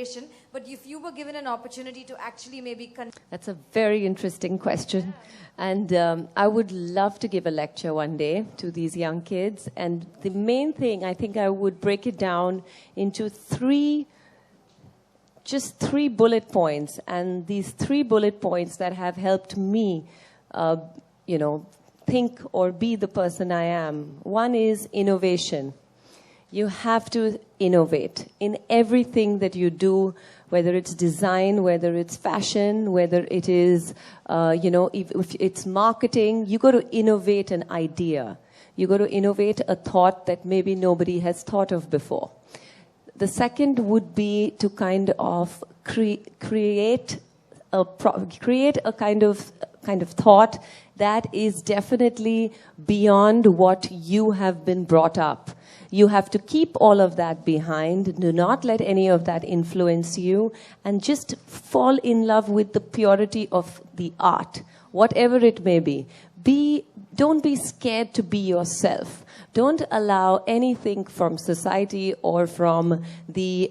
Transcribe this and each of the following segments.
inspiration, but if you were given an opportunity to actually maybe... That's a very interesting question. And I would love to give a lecture one day to these young kids. And the main thing, I think I would break it down into just three bullet points. And these 3 bullet points that have helped me, think or be the person I am. One is innovation. You have to innovate in everything that you do, whether it's design, whether it's fashion, whether it is, if it's marketing. You got to innovate an idea. You got to innovate a thought that maybe nobody has thought of before. The second would be to kind of create a kind of thought that is definitely beyond what you have been brought up. You have to keep all of that behind. Do not let any of that influence you, and just fall in love with the purity of the art, whatever it may be. Don't be scared to be yourself. Don't allow anything from society or from the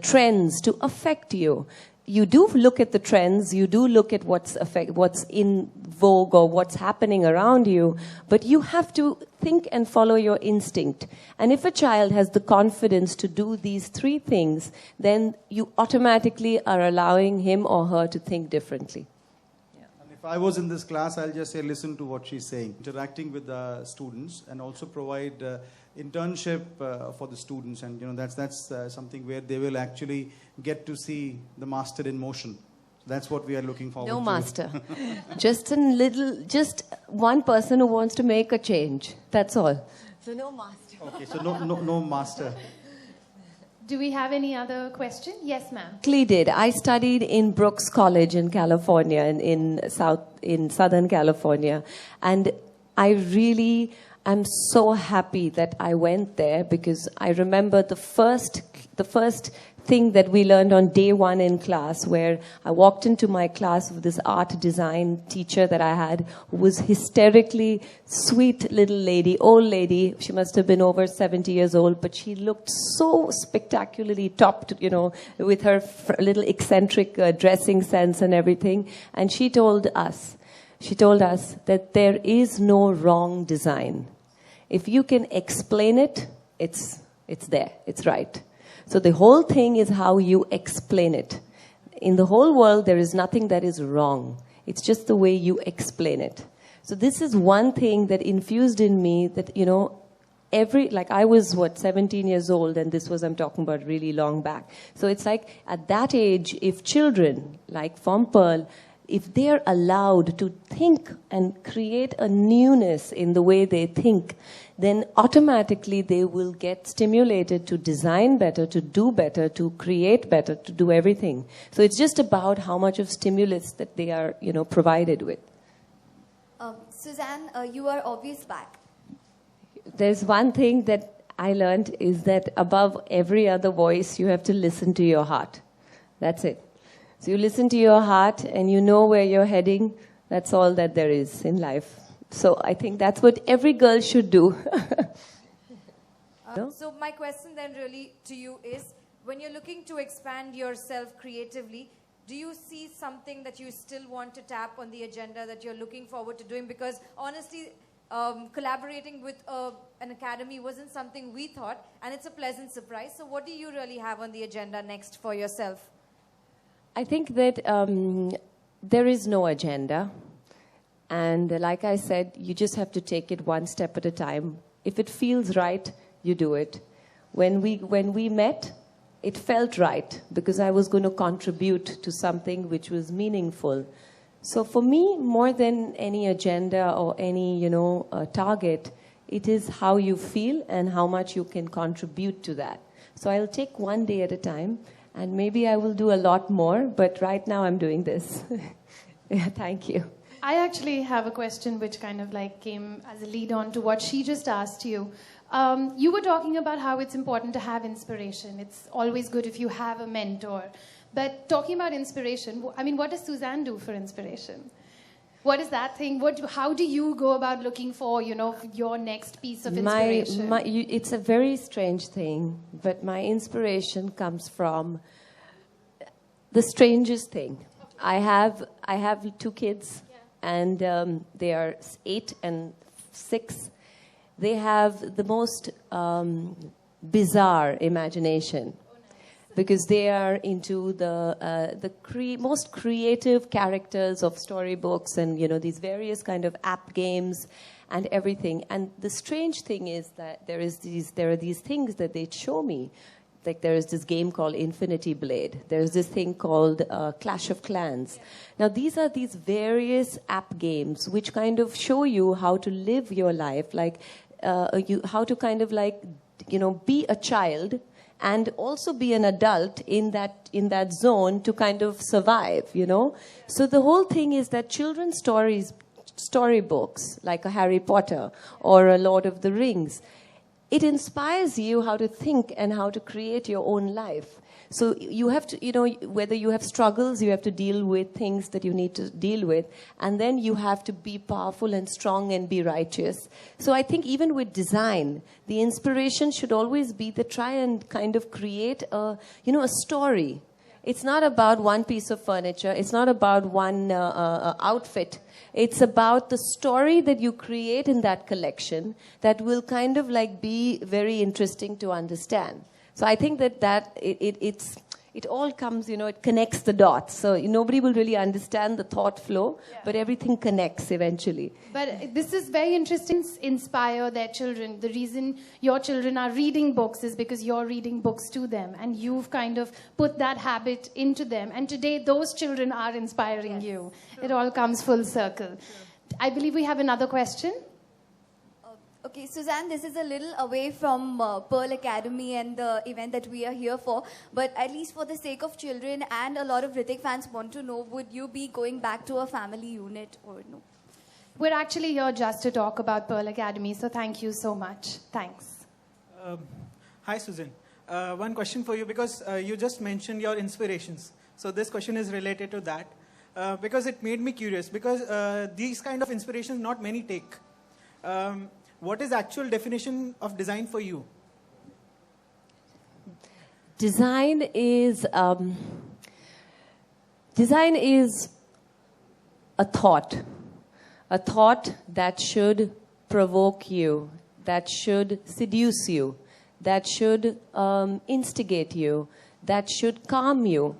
trends to affect you. You do look at the trends, you do look at what's in vogue or what's happening around you, but you have to think and follow your instinct. And if a child has the confidence to do these 3 things, then you automatically are allowing him or her to think differently. If I was in this class, I'll just say, listen to what she's saying. Interacting with the students and also provide internship for the students. And, that's something where they will actually get to see the master in motion. So that's what we are looking forward to. No master. Just one person who wants to make a change. That's all. So no master. Okay, so no master. Do we have any other question? Yes, ma'am. Did. I studied in Brooks College in California, in Southern California, and I really am so happy that I went there, because I remember the first thing that we learned on day 1 in class, where I walked into my class with this art design teacher that I had, who was hysterically sweet little lady, old lady. She must have been over 70 years old, but she looked so spectacularly topped, with her little eccentric dressing sense and everything. And she told us that there is no wrong design. If you can explain it, it's there, it's right. So the whole thing is how you explain it. In the whole world, there is nothing that is wrong. It's just the way you explain it. So this is one thing that infused in me that, I was, 17 years old, and I'm talking about really long back. So it's like, at that age, if children, like from Pearl, if they're allowed to think and create a newness in the way they think, then automatically they will get stimulated to design better, to do better, to create better, to do everything. So it's just about how much of stimulus that they are, provided with. Susanne, you are always back. There's one thing that I learned is that above every other voice, you have to listen to your heart. That's it. So you listen to your heart and you know where you're heading. That's all that there is in life. So I think that's what every girl should do. So my question then really to you is, when you're looking to expand yourself creatively, do you see something that you still want to tap on the agenda that you're looking forward to doing? Because honestly, collaborating with an academy wasn't something we thought, and it's a pleasant surprise. So what do you really have on the agenda next for yourself? I think that there is no agenda. And like I said, you just have to take it one step at a time. If it feels right, you do it. When we met, it felt right because I was going to contribute to something which was meaningful. So for me, more than any agenda or any, target, it is how you feel and how much you can contribute to that. So I'll take one day at a time, and maybe I will do a lot more, but right now I'm doing this. Yeah, thank you. I actually have a question which kind of came as a lead on to what she just asked you. You were talking about how it's important to have inspiration. It's always good if you have a mentor. But talking about inspiration, what does Susanne do for inspiration? What is that thing? How do you go about looking for, your next piece of inspiration? It's a very strange thing, but my inspiration comes from The strangest thing. I have two kids, and they are 8 and 6. They have the most bizarre imagination, because they are into the most creative characters of storybooks and, you know, these various kind of app games and everything. And the strange thing is that there are these things that they show me. Like there is this game called Infinity Blade. There is this thing called Clash of Clans. Now these are these various app games which kind of show you how to live your life, like how to kind of like, you know, be a child and also be an adult in that zone to kind of survive, you know. So the whole thing is that children's storybooks like a Harry Potter or a Lord of the Rings, it inspires you how to think and how to create your own life. So you have to, you know, whether you have struggles, you have to deal with things that you need to deal with, and then you have to be powerful and strong and be righteous. So I think even with design, the inspiration should always be to try and kind of create a story. It's not about one piece of furniture. It's not about one outfit. It's about the story that you create in that collection that will kind of like be very interesting to understand. So I think that it all comes, you know, it connects the dots. So nobody will really understand the thought flow, but everything connects eventually. But this is very interesting. Inspire their children. The reason your children are reading books is because you're reading books to them, and you've kind of put that habit into them. And today, those children are inspiring you. It all comes full circle. I believe we have another question. Okay, Susanne, this is a little away from Pearl Academy and the event that we are here for, but at least for the sake of children and a lot of Hrithik fans want to know, would you be going back to a family unit or no? We're actually here just to talk about Pearl Academy, so thank you so much. Thanks. Hi, Susanne. One question for you, because you just mentioned your inspirations. So this question is related to that, because it made me curious, because these kind of inspirations not many take. What is the actual definition of design for you? Design is a thought that should provoke you, that should seduce you, that should instigate you, that should calm you.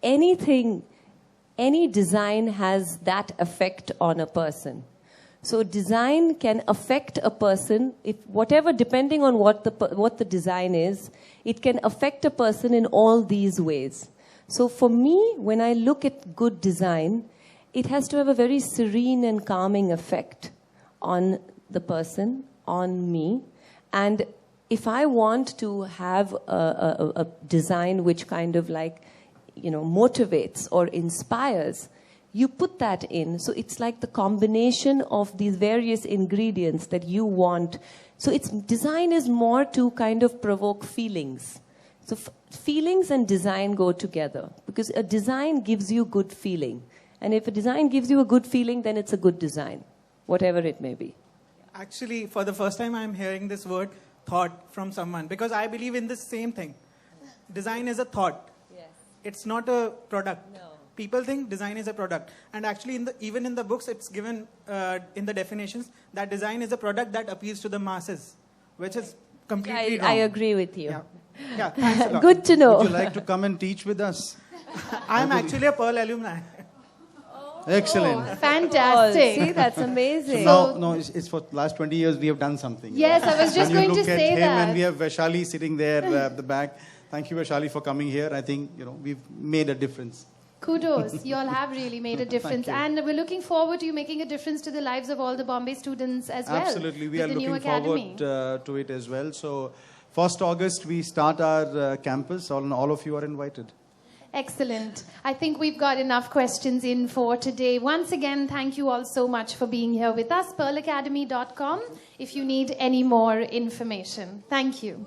Any design has that effect on a person. So design can affect a person, depending on what the design is, it can affect a person in all these ways. So for me, when I look at good design, it has to have a very serene and calming effect on the person, on me. And if I want to have a design which kind of like, you know, motivates or inspires, you put that in. So it's like the combination of these various ingredients that you want. So design is more to kind of provoke feelings. So feelings and design go together, because a design gives you good feeling. And if a design gives you a good feeling, then it's a good design, whatever it may be. Actually, for the first time, I'm hearing this word thought from someone, because I believe in this same thing. Design is a thought. Yes. It's not a product. No. People think design is a product. And actually, even in the books, it's given in the definitions that design is a product that appeals to the masses, which is completely wrong. I agree with you. Yeah, thanks a lot. Good to know. Would you like to come and teach with us? I'm actually a Pearl alumni. Excellent. Oh, fantastic. See, that's amazing. No, it's for the last 20 years we have done something. Yes, I was just when going to say you look at him, that. and we have Vaishali sitting there at the back. Thank you, Vaishali, for coming here. I think, you know, we've made a difference. Kudos. You all have really made a difference. And we're looking forward to you making a difference to the lives of all the Bombay students as well. Absolutely. We are with the new looking academy. forward to it as well. So 1st August, we start our campus. All of you are invited. Excellent. I think we've got enough questions in for today. Once again, thank you all so much for being here with us. pearlacademy.com if you need any more information. Thank you.